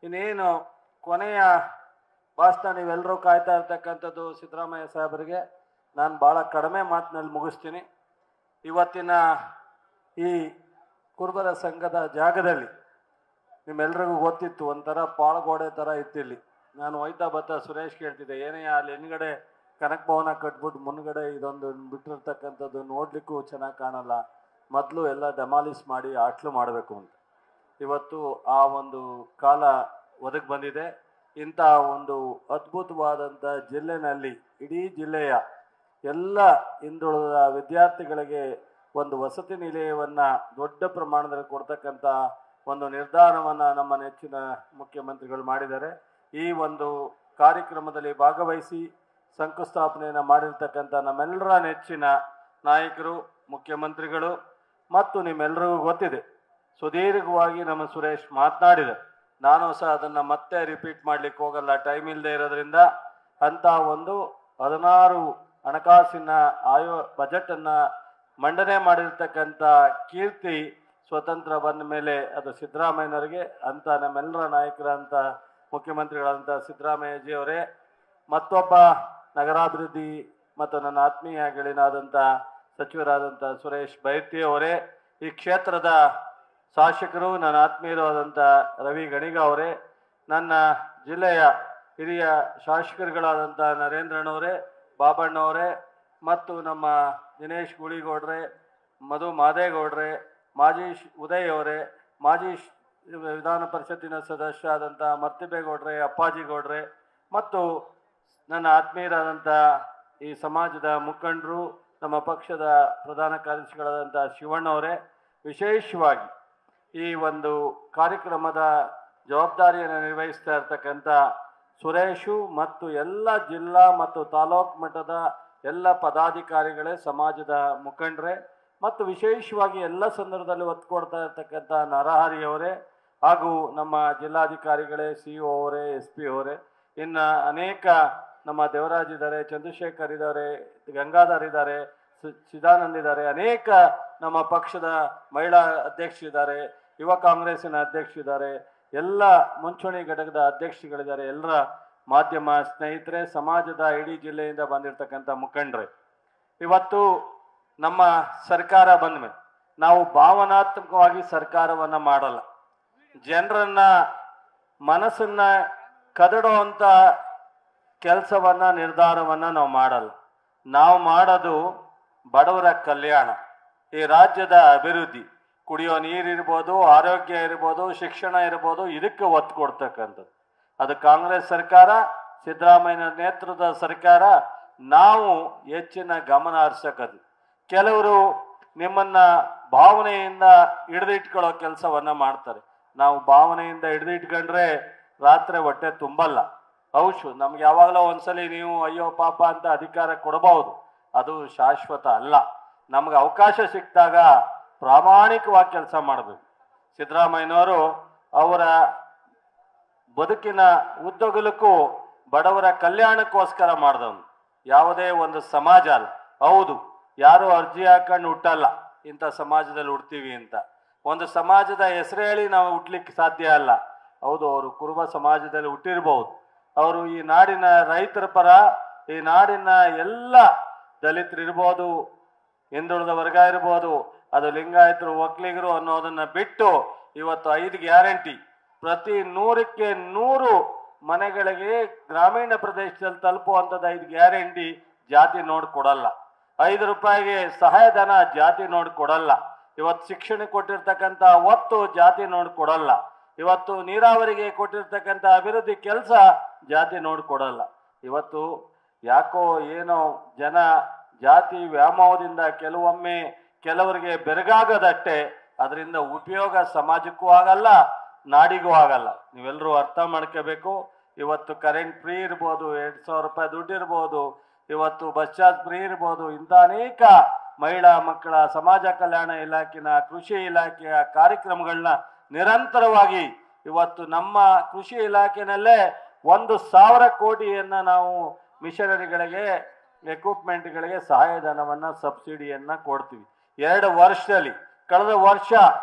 ಇನ್ನೇನು ಕೊನೆಯ ಭಾಷಣ ನೀವೆಲ್ಲರೂ ಕಾಯ್ತಾ ಇರ್ತಕ್ಕಂಥದ್ದು ಸಿದ್ದರಾಮಯ್ಯ ಸಾಹೇಬರಿಗೆ ನಾನು ಭಾಳ ಕಡಿಮೆ ಮಾತಿನಲ್ಲಿ ಮುಗಿಸ್ತೀನಿ. ಇವತ್ತಿನ ಈ ಕುರುಬರ ಸಂಘದ ಜಾಗದಲ್ಲಿ ನಿಮ್ಮೆಲ್ರಿಗೂ ಗೊತ್ತಿತ್ತು, ಒಂಥರ ಪಾಳಗೋಡೆ ಥರ ಇತ್ತಿಲ್ಲಿ. ನಾನು ಹೋಯ್ತಾ ಬರ್ತಾ ಸುರೇಶ್ ಕೇಳ್ತಿದ್ದೆ, ಏನೇ ಅಲ್ಲಿ ಹಿಂದ್ಗಡೆ ಕನಕ ಭವನ ಕಟ್ಬಿಟ್ಟು ಮುನ್ಗಡೆ ಇದೊಂದು ಬಿಟ್ಟಿರ್ತಕ್ಕಂಥದ್ದು ನೋಡ್ಲಿಕ್ಕೂ ಚೆನ್ನಾಗಿ ಕಾಣಲ್ಲ, ಮೊದಲು ಎಲ್ಲ ಡೆಮಾಲಿಸ್ ಮಾಡಿ ಆಟ್ಲು ಮಾಡಬೇಕು ಅಂತ. ಇವತ್ತು ಆ ಒಂದು ಕಾಲ ಒದಗಿ ಬಂದಿದೆ. ಇಂಥ ಒಂದು ಅದ್ಭುತವಾದಂಥ ಜಿಲ್ಲೆನಲ್ಲಿ ಇಡೀ ಜಿಲ್ಲೆಯ ಎಲ್ಲ ಹಿಂದುಳಿದ ವಿದ್ಯಾರ್ಥಿಗಳಿಗೆ ಒಂದು ವಸತಿ ನಿಲಯವನ್ನು ದೊಡ್ಡ ಪ್ರಮಾಣದಲ್ಲಿ ಕೊಡ್ತಕ್ಕಂಥ ಒಂದು ನಿರ್ಧಾರವನ್ನು ನಮ್ಮ ನೆಚ್ಚಿನ ಮುಖ್ಯಮಂತ್ರಿಗಳು ಮಾಡಿದ್ದಾರೆ. ಈ ಒಂದು ಕಾರ್ಯಕ್ರಮದಲ್ಲಿ ಭಾಗವಹಿಸಿ ಶಂಕುಸ್ಥಾಪನೆಯನ್ನು ಮಾಡಿರ್ತಕ್ಕಂಥ ನಮ್ಮೆಲ್ಲರ ನೆಚ್ಚಿನ ನಾಯಕರು, ಮುಖ್ಯಮಂತ್ರಿಗಳು ಮತ್ತು ನಿಮ್ಮೆಲ್ಲರಿಗೂ ಗೊತ್ತಿದೆ, ಸುದೀರ್ಘವಾಗಿ ನಮ್ಮ ಸುರೇಶ್ ಮಾತನಾಡಿದೆ. ನಾನು ಸಹ ಅದನ್ನು ಮತ್ತೆ ರಿಪೀಟ್ ಮಾಡಲಿಕ್ಕೆ ಹೋಗಲ್ಲ, ಟೈಮ್ ಇಲ್ಲದೆ ಇರೋದ್ರಿಂದ. ಅಂಥ ಒಂದು 16 ಹಣಕಾಸಿನ ಬಜೆಟನ್ನು ಮಂಡನೆ ಮಾಡಿರ್ತಕ್ಕಂಥ ಕೀರ್ತಿ ಸ್ವತಂತ್ರ ಬಂದ ಮೇಲೆ ಅದು ಸಿದ್ದರಾಮಯ್ಯನವರಿಗೆ. ಅಂತ ನಮ್ಮೆಲ್ಲರ ನಾಯಕರಂತ ಮುಖ್ಯಮಂತ್ರಿಗಳಂತ ಸಿದ್ದರಾಮಯ್ಯಜಿ ಅವರೇ, ಮತ್ತೊಬ್ಬ ನಗರಾಭಿವೃದ್ಧಿ ಮತ್ತು ನನ್ನ ಆತ್ಮೀಯ ಗೆಳೆಯನಾದಂಥ ಸಚಿವರಾದಂಥ ಸುರೇಶ್ ಬೈರ್ತಿ ಅವರೇ, ಈ ಕ್ಷೇತ್ರದ ಶಾಸಕರು ನನ್ನ ಆತ್ಮೀಯರಾದಂಥ ರವಿ ಗಣಿಗ ಅವರೇ, ನನ್ನ ಜಿಲ್ಲೆಯ ಹಿರಿಯ ಶಾಸಕರುಗಳಾದಂಥ ನರೇಂದ್ರನವರೇ, ಬಾಬಣ್ಣವರೇ ಮತ್ತು ನಮ್ಮ ದಿನೇಶ್ ಗುಳಿಗೌಡ್ರೆ, ಮಧು ಮಾದೇಗೌಡ್ರೆ, ಮಾಜಿ ಉದಯ್ ಅವರೇ, ಮಾಜಿ ವಿಧಾನ ಪರಿಷತ್ತಿನ ಸದಸ್ಯ ಆದಂಥ ಮರ್ತಿಬೇಗೌಡ್ರೆ, ಅಪ್ಪಾಜಿಗೌಡ್ರೆ ಮತ್ತು ನನ್ನ ಆತ್ಮೀಯರಾದಂಥ ಈ ಸಮಾಜದ ಮುಖಂಡರು, ನಮ್ಮ ಪಕ್ಷದ ಪ್ರಧಾನ ಕಾರ್ಯದರ್ಶಿಗಳಾದಂಥ ಶಿವಣ್ಣವರೇ, ವಿಶೇಷವಾಗಿ ಈ ಒಂದು ಕಾರ್ಯಕ್ರಮದ ಜವಾಬ್ದಾರಿಯನ್ನು ನಿರ್ವಹಿಸ್ತಾ ಇರ್ತಕ್ಕಂಥ ಸುರೇಶು ಮತ್ತು ಎಲ್ಲ ಜಿಲ್ಲಾ ಮತ್ತು ತಾಲೂಕು ಮಟ್ಟದ ಎಲ್ಲ ಪದಾಧಿಕಾರಿಗಳೇ, ಸಮಾಜದ ಮುಖಂಡರೇ ಮತ್ತು ವಿಶೇಷವಾಗಿ ಎಲ್ಲ ಸಂದರ್ಭದಲ್ಲಿ ಒತ್ತು ಕೊಡ್ತಾ ಇರ್ತಕ್ಕಂಥ ನರಹರಿಯವರೇ ಹಾಗೂ ನಮ್ಮ ಜಿಲ್ಲಾಧಿಕಾರಿಗಳೇ, CO ಅವರೇ, SP ಅವರೇ, ಇನ್ನು ಅನೇಕ ನಮ್ಮ ದೇವರಾಜ್ ಇದ್ದಾರೆ, ಚಂದ್ರಶೇಖರ್ ಇದ್ದಾರೆ, ಗಂಗಾಧರ್ ಇದ್ದಾರೆ, ಚಿದಾನಂದ್ ಇದ್ದಾರೆ, ಅನೇಕ ನಮ್ಮ ಪಕ್ಷದ ಮಹಿಳಾ ಅಧ್ಯಕ್ಷರಿದ್ದಾರೆ, ಯುವ ಕಾಂಗ್ರೆಸ್ಸಿನ ಅಧ್ಯಕ್ಷರಿದ್ದಾರೆ, ಎಲ್ಲ ಮುಂಚೂಣಿ ಘಟಕದ ಅಧ್ಯಕ್ಷಗಳಿದ್ದಾರೆ, ಎಲ್ಲರ ಮಾಧ್ಯಮ ಸ್ನೇಹಿತರೆ, ಸಮಾಜದ ಇಡೀ ಜಿಲ್ಲೆಯಿಂದ ಬಂದಿರತಕ್ಕಂಥ ಮುಖಂಡರೇ, ಇವತ್ತು ನಮ್ಮ ಸರ್ಕಾರ ಬಂದ ಮೇಲೆ ನಾವು ಭಾವನಾತ್ಮಕವಾಗಿ ಸರ್ಕಾರವನ್ನು ಮಾಡಲ್ಲ. ಜನರನ್ನ ಮನಸ್ಸನ್ನ ಕದಡುವಂಥ ಕೆಲಸವನ್ನು ನಿರ್ಧಾರವನ್ನು ನಾವು ಮಾಡಲ್ಲ. ನಾವು ಮಾಡೋದು ಬಡವರ ಕಲ್ಯಾಣ, ಈ ರಾಜ್ಯದ ಅಭಿವೃದ್ಧಿ, ಕುಡಿಯೋ ನೀರಿರ್ಬೋದು, ಆರೋಗ್ಯ ಇರ್ಬೋದು, ಶಿಕ್ಷಣ ಇರ್ಬೋದು, ಇದಕ್ಕೆ ಒತ್ತು ಕೊಡ್ತಕ್ಕಂಥದ್ದು. ಅದು ಕಾಂಗ್ರೆಸ್ ಸರ್ಕಾರ, ಸಿದ್ದರಾಮಯ್ಯನ ನೇತೃತ್ವದ ಸರ್ಕಾರ. ನಾವು ಹೆಚ್ಚಿನ ಗಮನ ಹರಿಸಕದು. ಕೆಲವರು ನಿಮ್ಮನ್ನ ಭಾವನೆಯಿಂದ ಹಿಡಿದಿಟ್ಕೊಳ್ಳೋ ಕೆಲಸವನ್ನ ಮಾಡ್ತಾರೆ. ನಾವು ಭಾವನೆಯಿಂದ ಹಿಡಿದಿಟ್ಕೊಂಡ್ರೆ ರಾತ್ರಿ ಹೊಟ್ಟೆ ತುಂಬಲ್ಲ. ಹೌದು, ನಮ್ಗೆ ಯಾವಾಗಲೂ ಒಂದ್ಸಲಿ ನೀವು ಅಯ್ಯೋ ಪಾಪ ಅಂತ ಅಧಿಕಾರ ಕೊಡಬಹುದು, ಅದು ಶಾಶ್ವತ ಅಲ್ಲ. ನಮ್ಗೆ ಅವಕಾಶ ಸಿಕ್ಕಿದಾಗ ಪ್ರಾಮಾಣಿಕವಾಗಿ ಕೆಲಸ ಮಾಡಬೇಕು. ಸಿದ್ದರಾಮಯ್ಯನವರು ಅವರ ಬದುಕಿನ ಉದ್ದಗಲಕ್ಕೂ ಬಡವರ ಕಲ್ಯಾಣಕ್ಕೋಸ್ಕರ ಮಾಡಿದವನು. ಯಾವುದೇ ಒಂದು ಸಮಾಜ ಅಲ್ಲ. ಹೌದು, ಯಾರು ಅರ್ಜಿ ಹಾಕೊಂಡು ಹುಟ್ಟಲ್ಲ ಇಂಥ ಸಮಾಜದಲ್ಲಿ ಹುಡ್ತೀವಿ ಅಂತ. ಒಂದು ಸಮಾಜದ ಹೆಸರು ಹೇಳಿ ನಾವು ಹುಟ್ಲಿಕ್ಕೆ ಸಾಧ್ಯ ಅಲ್ಲ. ಹೌದು, ಅವರು ಕುರುಬ ಸಮಾಜದಲ್ಲಿ ಹುಟ್ಟಿರ್ಬೋದು. ಅವರು ಈ ನಾಡಿನ ರೈತರ ಪರ, ಈ ನಾಡಿನ ಎಲ್ಲ ದಲಿತರು ಇರ್ಬೋದು, ಹಿಂದುಳಿದ ವರ್ಗ ಇರ್ಬೋದು, ಅದು ಲಿಂಗಾಯತರು, ಒಕ್ಕಲಿಗರು ಅನ್ನೋದನ್ನ ಬಿಟ್ಟು ಇವತ್ತು 5 ಗ್ಯಾರಂಟಿ, ಪ್ರತಿ 100ಕ್ಕೆ 100 ಮನೆಗಳಿಗೆ ಗ್ರಾಮೀಣ ಪ್ರದೇಶದಲ್ಲಿ ತಲುಪುವಂಥದ್ದು 5 ಗ್ಯಾರಂಟಿ ಜಾತಿ ನೋಡಿ ಕೊಡಲ್ಲ. 5 ರೂಪಾಯಿಗೆ ಸಹಾಯಧನ ಜಾತಿ ನೋಡಿ ಕೊಡಲ್ಲ. ಇವತ್ತು ಶಿಕ್ಷಣ ಕೊಟ್ಟಿರ್ತಕ್ಕಂಥ ಒತ್ತು ಜಾತಿ ನೋಡಿ ಕೊಡಲ್ಲ. ಇವತ್ತು ನೀರಾವರಿಗೆ ಕೊಟ್ಟಿರ್ತಕ್ಕಂಥ ಅಭಿವೃದ್ಧಿ ಕೆಲಸ ಜಾತಿ ನೋಡಿ ಕೊಡಲ್ಲ. ಇವತ್ತು ಯಾಕೋ ಏನೋ ಜನ ಜಾತಿ ವ್ಯಾಮೋಹದಿಂದ ಕೆಲವೊಮ್ಮೆ ಕೆಲವರಿಗೆ ಬೆರಗಾಗದಷ್ಟೇ, ಅದರಿಂದ ಉಪಯೋಗ ಸಮಾಜಕ್ಕೂ ಆಗಲ್ಲ, ನಾಡಿಗೂ ಆಗಲ್ಲ. ನೀವೆಲ್ಲರೂ ಅರ್ಥ ಮಾಡ್ಕೋಬೇಕು. ಇವತ್ತು ಕರೆಂಟ್ ಫ್ರೀ ಇರ್ಬೋದು, 2,000 ರೂಪಾಯಿ ದುಡ್ಡು ಇರ್ಬೋದು, ಇವತ್ತು ಬಸ್ ಚಾರ್ಜ್ ಫ್ರೀ ಇರ್ಬೋದು. ಇಂಥ ಅನೇಕ ಮಹಿಳಾ ಮಕ್ಕಳ ಸಮಾಜ ಕಲ್ಯಾಣ ಇಲಾಖೆನ, ಕೃಷಿ ಇಲಾಖೆಯ ಕಾರ್ಯಕ್ರಮಗಳನ್ನ ನಿರಂತರವಾಗಿ ಇವತ್ತು ನಮ್ಮ ಕೃಷಿ ಇಲಾಖೆನಲ್ಲೇ 1,000 ಕೋಟಿಯನ್ನ ನಾವು ಮಿಷನರಿಗಳಿಗೆ, ಎಕ್ವಿಪ್ಮೆಂಟ್ಗಳಿಗೆ ಸಹಾಯಧನವನ್ನ, ಸಬ್ಸಿಡಿಯನ್ನ ಕೊಡ್ತೀವಿ 2 ವರ್ಷದಲ್ಲಿ. ಕಳೆದ ವರ್ಷ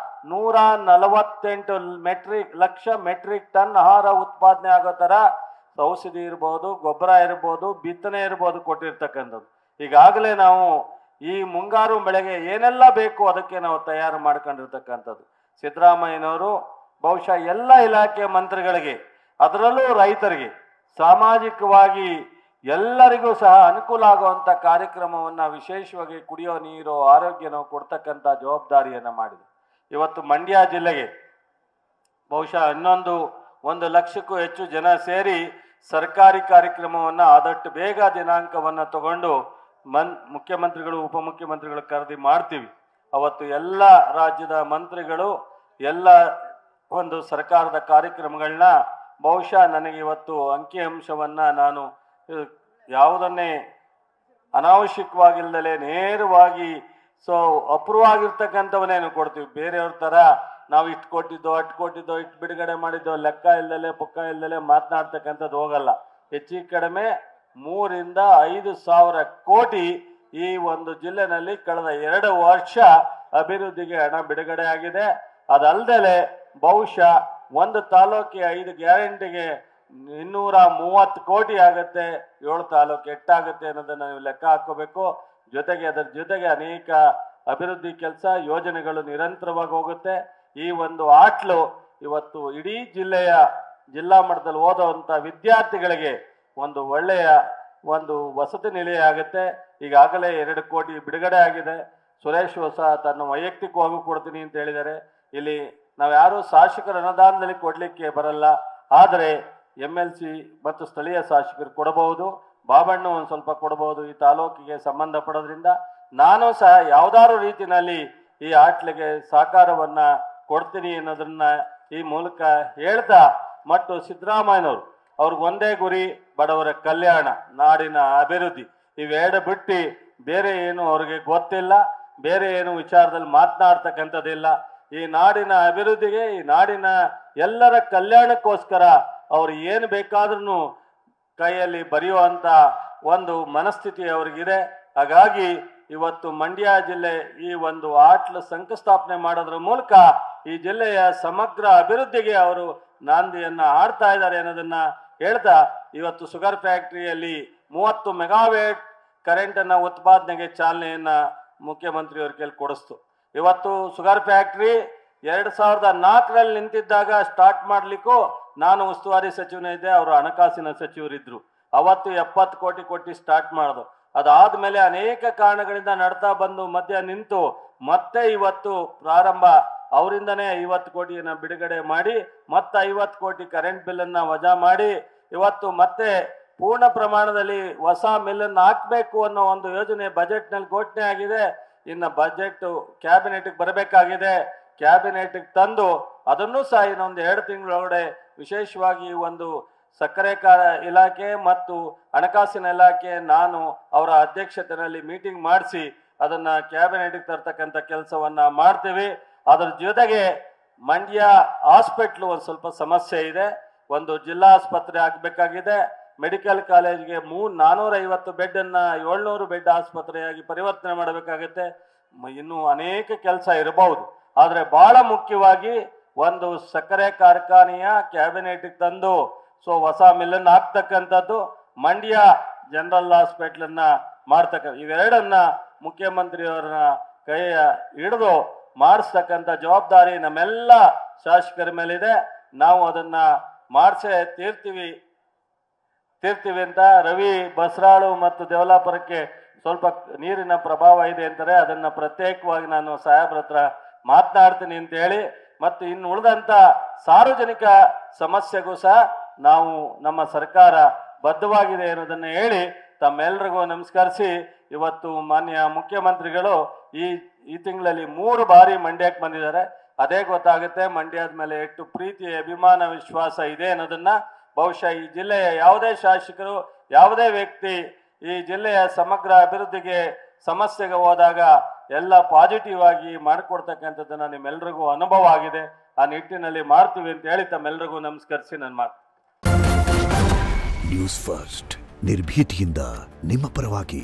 148 ಲಕ್ಷ ಮೆಟ್ರಿಕ್ ಟನ್ ಆಹಾರ ಉತ್ಪಾದನೆ ಆಗೋ ಥರ ಔಷಧಿ ಇರ್ಬೋದು, ಗೊಬ್ಬರ ಇರ್ಬೋದು, ಬಿತ್ತನೆ ಇರ್ಬೋದು ಕೊಟ್ಟಿರ್ತಕ್ಕಂಥದ್ದು. ಈಗಾಗಲೇ ನಾವು ಈ ಮುಂಗಾರು ಬೆಳೆಗೆ ಏನೆಲ್ಲ ಬೇಕು ಅದಕ್ಕೆ ನಾವು ತಯಾರು ಮಾಡ್ಕೊಂಡಿರ್ತಕ್ಕಂಥದ್ದು. ಸಿದ್ದರಾಮಯ್ಯನವರು ಬಹುಶಃ ಎಲ್ಲ ಇಲಾಖೆ ಮಂತ್ರಿಗಳಿಗೆ, ಅದರಲ್ಲೂ ರೈತರಿಗೆ, ಸಾಮಾಜಿಕವಾಗಿ ಎಲ್ಲರಿಗೂ ಸಹ ಅನುಕೂಲ ಆಗುವಂಥ ಕಾರ್ಯಕ್ರಮವನ್ನು ವಿಶೇಷವಾಗಿ ಕುಡಿಯೋ ನೀರು, ಆರೋಗ್ಯನೋ ಕೊಡ್ತಕ್ಕಂಥ ಜವಾಬ್ದಾರಿಯನ್ನು ಮಾಡಿದೆ. ಇವತ್ತು ಮಂಡ್ಯ ಜಿಲ್ಲೆಗೆ ಬಹುಶಃ 1 ಲಕ್ಷಕ್ಕೂ ಹೆಚ್ಚು ಜನ ಸೇರಿ ಸರ್ಕಾರಿ ಕಾರ್ಯಕ್ರಮವನ್ನು ಆದಷ್ಟು ಬೇಗ ದಿನಾಂಕವನ್ನು ತಗೊಂಡು ಮುಖ್ಯಮಂತ್ರಿಗಳು, ಉಪಮುಖ್ಯಮಂತ್ರಿಗಳು ಕರೆದಿ ಮಾಡ್ತೀವಿ. ಅವತ್ತು ಎಲ್ಲ ರಾಜ್ಯದ ಮಂತ್ರಿಗಳು ಎಲ್ಲ ಒಂದು ಸರ್ಕಾರದ ಕಾರ್ಯಕ್ರಮಗಳನ್ನ ಬಹುಶಃ ನನಗೆ ಇವತ್ತು ಅಂಕಿಅಂಶವನ್ನು ನಾನು ಯಾವುದನ್ನೇ ಅನಾವಶ್ಯಕವಾಗಿಲ್ದಲೇ ನೇರವಾಗಿ ಅಪ್ರೂವ್ ಆಗಿರ್ತಕ್ಕಂಥವನ್ನೇನು ಕೊಡ್ತೀವಿ. ಬೇರೆಯವ್ರ ಥರ ನಾವು ಇಷ್ಟು ಕೊಟ್ಟಿದ್ದೋ ಅಷ್ಟು ಕೊಟ್ಟಿದ್ದೋ ಇಷ್ಟು ಬಿಡುಗಡೆ ಮಾಡಿದ್ದೋ ಲೆಕ್ಕ ಇಲ್ದಲೆ ಪುಕ್ಕ ಇಲ್ದಲೆ ಮಾತನಾಡ್ತಕ್ಕಂಥದ್ದು ಹೋಗಲ್ಲ. ಹೆಚ್ಚು ಕಡಿಮೆ 3 ರಿಂದ 5 ಸಾವಿರ ಕೋಟಿ ಈ ಒಂದು ಜಿಲ್ಲೆನಲ್ಲಿ ಕಳೆದ 2 ವರ್ಷ ಅಭಿವೃದ್ಧಿಗೆ ಹಣ ಬಿಡುಗಡೆ ಆಗಿದೆ. ಅದಲ್ಲದೆ ಬಹುಶಃ ಒಂದು ತಾಲೂಕಿಗೆ 5 ಗ್ಯಾರಂಟಿಗೆ 230 ಕೋಟಿ ಆಗುತ್ತೆ. 7 ತಾಲೂಕು ಎಷ್ಟಾಗುತ್ತೆ ಅನ್ನೋದನ್ನು ನೀವು ಲೆಕ್ಕ ಹಾಕೋಬೇಕು. ಜೊತೆಗೆ ಅದರ ಜೊತೆಗೆ ಅನೇಕ ಅಭಿವೃದ್ಧಿ ಕೆಲಸ ಯೋಜನೆಗಳು ನಿರಂತರವಾಗಿ ಹೋಗುತ್ತೆ. ಈ ಒಂದು ಆಟ್ಲು ಇವತ್ತು ಇಡೀ ಜಿಲ್ಲಾ ಮಟ್ಟದಲ್ಲಿ ಓದುವಂಥ ವಿದ್ಯಾರ್ಥಿಗಳಿಗೆ ಒಂದು ಒಳ್ಳೆಯ ಒಂದು ವಸತಿ ನಿಲಯ ಆಗುತ್ತೆ. ಈಗಾಗಲೇ 2 ಕೋಟಿ ಬಿಡುಗಡೆ ಆಗಿದೆ. ಸುರೇಶ್ ಹೊಸ ತನ್ನ ವೈಯಕ್ತಿಕವಾಗಿ ಕೊಡ್ತೀನಿ ಅಂತ ಹೇಳಿದ್ದಾರೆ. ಇಲ್ಲಿ ನಾವು ಯಾರು ಶಾಸಕರ ಅನುದಾನದಲ್ಲಿ ಕೊಡಲಿಕ್ಕೆ ಬರಲ್ಲ, ಆದರೆ MLC ಮತ್ತು ಸ್ಥಳೀಯ ಶಾಸಕರು ಕೊಡಬಹುದು, ಬಾಬಣ್ಣ ಒಂದು ಸ್ವಲ್ಪ ಕೊಡಬಹುದು. ಈ ತಾಲೂಕಿಗೆ ಸಂಬಂಧಪಡೋದ್ರಿಂದ ನಾನು ಸಹ ಯಾವುದಾದ್ರು ರೀತಿಯಲ್ಲಿ ಈ ಆಟ್ಲಿಗೆ ಸಹಕಾರವನ್ನು ಕೊಡ್ತೀನಿ ಅನ್ನೋದನ್ನ ಈ ಮೂಲಕ ಹೇಳ್ತಾ, ಮತ್ತು ಸಿದ್ದರಾಮಯ್ಯನವರು ಅವ್ರಿಗೆ ಒಂದೇ ಗುರಿ, ಬಡವರ ಕಲ್ಯಾಣ, ನಾಡಿನ ಅಭಿವೃದ್ಧಿ. ಇವೆರಡು ಬಿಟ್ಟು ಬೇರೆ ಏನು ಅವ್ರಿಗೆ ಗೊತ್ತಿಲ್ಲ, ಬೇರೆ ಏನು ವಿಚಾರದಲ್ಲಿ ಮಾತನಾಡ್ತಕ್ಕಂಥದ್ದಿಲ್ಲ. ಈ ನಾಡಿನ ಅಭಿವೃದ್ಧಿಗೆ, ಈ ನಾಡಿನ ಎಲ್ಲರ ಕಲ್ಯಾಣಕ್ಕೋಸ್ಕರ ಅವ್ರು ಏನು ಬೇಕಾದ್ರೂ ಕೈಯಲ್ಲಿ ಬರೆಯುವಂಥ ಒಂದು ಮನಸ್ಥಿತಿ ಅವ್ರಿಗಿದೆ. ಹಾಗಾಗಿ ಇವತ್ತು ಮಂಡ್ಯ ಜಿಲ್ಲೆ ಈ ಒಂದು ಆಟ್ಲು ಶಂಕುಸ್ಥಾಪನೆ ಮಾಡೋದ್ರ ಮೂಲಕ ಈ ಜಿಲ್ಲೆಯ ಸಮಗ್ರ ಅಭಿವೃದ್ಧಿಗೆ ಅವರು ನಾಂದಿಯನ್ನು ಆಡ್ತಾ ಇದ್ದಾರೆ ಅನ್ನೋದನ್ನ ಹೇಳ್ತಾ, ಇವತ್ತು ಶುಗರ್ ಫ್ಯಾಕ್ಟರಿಯಲ್ಲಿ 30 ಮೆಗಾವ್ಯಾಟ್ ಕರೆಂಟನ್ನು ಉತ್ಪಾದನೆಗೆ ಚಾಲನೆಯನ್ನು ಮುಖ್ಯಮಂತ್ರಿಯವ್ರ ಕೈಲಿ ಕೊಡಿಸ್ತು. ಇವತ್ತು ಶುಗರ್ ಫ್ಯಾಕ್ಟ್ರಿ 2004ರಲ್ಲಿ ನಿಂತಿದ್ದಾಗ ಸ್ಟಾರ್ಟ್ ಮಾಡಲಿಕ್ಕೂ ನಾನು ಉಸ್ತುವಾರಿ ಸಚಿವನೇ ಇದ್ದೆ, ಅವರು ಹಣಕಾಸಿನ ಸಚಿವರಿದ್ದರು. ಅವತ್ತು 70 ಕೋಟಿ ಕೊಟ್ಟು ಸ್ಟಾರ್ಟ್ ಮಾಡೋದು. ಅದಾದಮೇಲೆ ಅನೇಕ ಕಾರಣಗಳಿಂದ ನಡ್ತಾ ಬಂದು ಮಧ್ಯ ನಿಂತು ಮತ್ತೆ ಇವತ್ತು ಪ್ರಾರಂಭ ಅವರಿಂದನೇ 50 ಕೋಟಿಯನ್ನು ಬಿಡುಗಡೆ ಮಾಡಿ ಮತ್ತೆ 50 ಕೋಟಿ ಕರೆಂಟ್ ಬಿಲ್ಲನ್ನು ವಜಾ ಮಾಡಿ ಇವತ್ತು ಮತ್ತೆ ಪೂರ್ಣ ಪ್ರಮಾಣದಲ್ಲಿ ಹೊಸ ಮಿಲ್ಲನ್ನು ಹಾಕಬೇಕು ಅನ್ನೋ ಒಂದು ಯೋಜನೆ ಬಜೆಟ್ನಲ್ಲಿ ಘೋಷಣೆ ಆಗಿದೆ. ಇನ್ನು ಬಜೆಟ್ ಕ್ಯಾಬಿನೆಟ್ಗೆ ಬರಬೇಕಾಗಿದೆ. ಕ್ಯಾಬಿನೆಟ್ಗೆ ತಂದು ಅದನ್ನು ಸಹ ಇನ್ನೊಂದು 2 ತಿಂಗಳೊಳಗಡೆ ವಿಶೇಷವಾಗಿ ಒಂದು ಸಕ್ಕರೆ ಇಲಾಖೆ ಮತ್ತು ಹಣಕಾಸಿನ ಇಲಾಖೆ ನಾನು ಅವರ ಅಧ್ಯಕ್ಷತೆಯಲ್ಲಿ ಮೀಟಿಂಗ್ ಮಾಡಿಸಿ ಅದನ್ನ ಕ್ಯಾಬಿನೆಟ್ಗೆ ತರ್ತಕ್ಕಂಥ ಕೆಲಸವನ್ನ ಮಾಡ್ತೀವಿ. ಅದರ ಜೊತೆಗೆ ಮಂಡ್ಯ ಹಾಸ್ಪಿಟ್ಲು ಒಂದು ಸ್ವಲ್ಪ ಸಮಸ್ಯೆ ಇದೆ. ಒಂದು ಜಿಲ್ಲಾ ಆಸ್ಪತ್ರೆ ಆಗಬೇಕಾಗಿದೆ. ಮೆಡಿಕಲ್ ಕಾಲೇಜ್ಗೆ 450 ಬೆಡ್ಡನ್ನು 700 ಬೆಡ್ ಆಸ್ಪತ್ರೆಯಾಗಿ ಪರಿವರ್ತನೆ ಮಾಡಬೇಕಾಗುತ್ತೆ. ಇನ್ನೂ ಅನೇಕ ಕೆಲಸ ಇರಬಹುದು. ಆದರೆ ಬಹಳ ಮುಖ್ಯವಾಗಿ ಒಂದು ಸಕ್ಕರೆ ಕಾರ್ಖಾನೆಯ ಕ್ಯಾಬಿನೆಟ್ಗೆ ತಂದು ಹೊಸ ಮಿಲ್ಲನ್ನು ಹಾಕ್ತಕ್ಕಂಥದ್ದು, ಮಂಡ್ಯ ಜನರಲ್ ಹಾಸ್ಪಿಟ್ಲನ್ನ ಮಾಡ್ತಕ್ಕಂಥ ಇವೆರಡನ್ನ ಮುಖ್ಯಮಂತ್ರಿಯವರ ಕೈಯ ಹಿಡಿದು ಮಾಡಿಸ್ತಕ್ಕಂಥ ಜವಾಬ್ದಾರಿ ನಮ್ಮೆಲ್ಲ ಶಾಸಕರ ಮೇಲಿದೆ. ನಾವು ಅದನ್ನ ಮಾಡಿಸೇ ತೀರ್ತೀವಿ ಅಂತ ರವಿ ಬಸರಾಳು ಮತ್ತು ದೇವಲಾಪುರಕ್ಕೆ ಸ್ವಲ್ಪ ನೀರಿನ ಪ್ರಭಾವ ಇದೆ ಅಂತಾರೆ. ಅದನ್ನ ಪ್ರತ್ಯೇಕವಾಗಿ ನಾನು ಸಾಹೇಬ್ರ ಹತ್ರ ಮಾತನಾಡ್ತೀನಿ ಅಂತ ಹೇಳಿ, ಮತ್ತು ಇನ್ನು ಉಳಿದಂತ ಸಾರ್ವಜನಿಕ ಸಮಸ್ಯೆಗೂ ಸಹ ನಾವು ನಮ್ಮ ಸರ್ಕಾರ ಬದ್ಧವಾಗಿದೆ ಅನ್ನೋದನ್ನ ಹೇಳಿ ತಮ್ಮೆಲ್ಲರಿಗೂ ನಮಸ್ಕರಿಸಿ, ಇವತ್ತು ಮಾನ್ಯ ಮುಖ್ಯಮಂತ್ರಿಗಳು ಈ ತಿಂಗಳಲ್ಲಿ 3 ಬಾರಿ ಮಂಡ್ಯಕ್ಕೆ ಬಂದಿದ್ದಾರೆ. ಅದೇ ಗೊತ್ತಾಗುತ್ತೆ ಮಂಡ್ಯದ ಮೇಲೆ ಎಷ್ಟು ಪ್ರೀತಿ, ಅಭಿಮಾನ, ವಿಶ್ವಾಸ ಇದೆ ಅನ್ನೋದನ್ನ. ಬಹುಶಃ ಈ ಜಿಲ್ಲೆಯ ಯಾವುದೇ ಶಾಸಕರು, ಯಾವುದೇ ವ್ಯಕ್ತಿ ಈ ಜಿಲ್ಲೆಯ ಸಮಗ್ರ ಅಭಿವೃದ್ಧಿಗೆ ಸಮಸ್ಯೆಗೆ ಹೋದಾಗ ಎಲ್ಲ ಪಾಸಿಟಿವ್ ಆಗಿ ಮಾಡಿಕೊಡ್ತಕ್ಕಂಥದ್ದನ್ನ ನಿಮ್ಮೆಲ್ಲರಿಗೂ ಅನುಭವ ಆಗಿದೆ. ಆ ನಿಟ್ಟಿನಲ್ಲಿ ಮಾಡ್ತೀವಿ ಅಂತ ಹೇಳಿ ತಮ್ಮೆಲ್ಲರಿಗೂ ನಮಸ್ಕರಿಸಿ ನನ್ನ ಮಾತು. ನ್ಯೂಸ್ ಫಸ್ಟ್ ನಿರ್ಭೀತಿಯಿಂದ ನಿಮ್ಮ ಪರವಾಗಿ.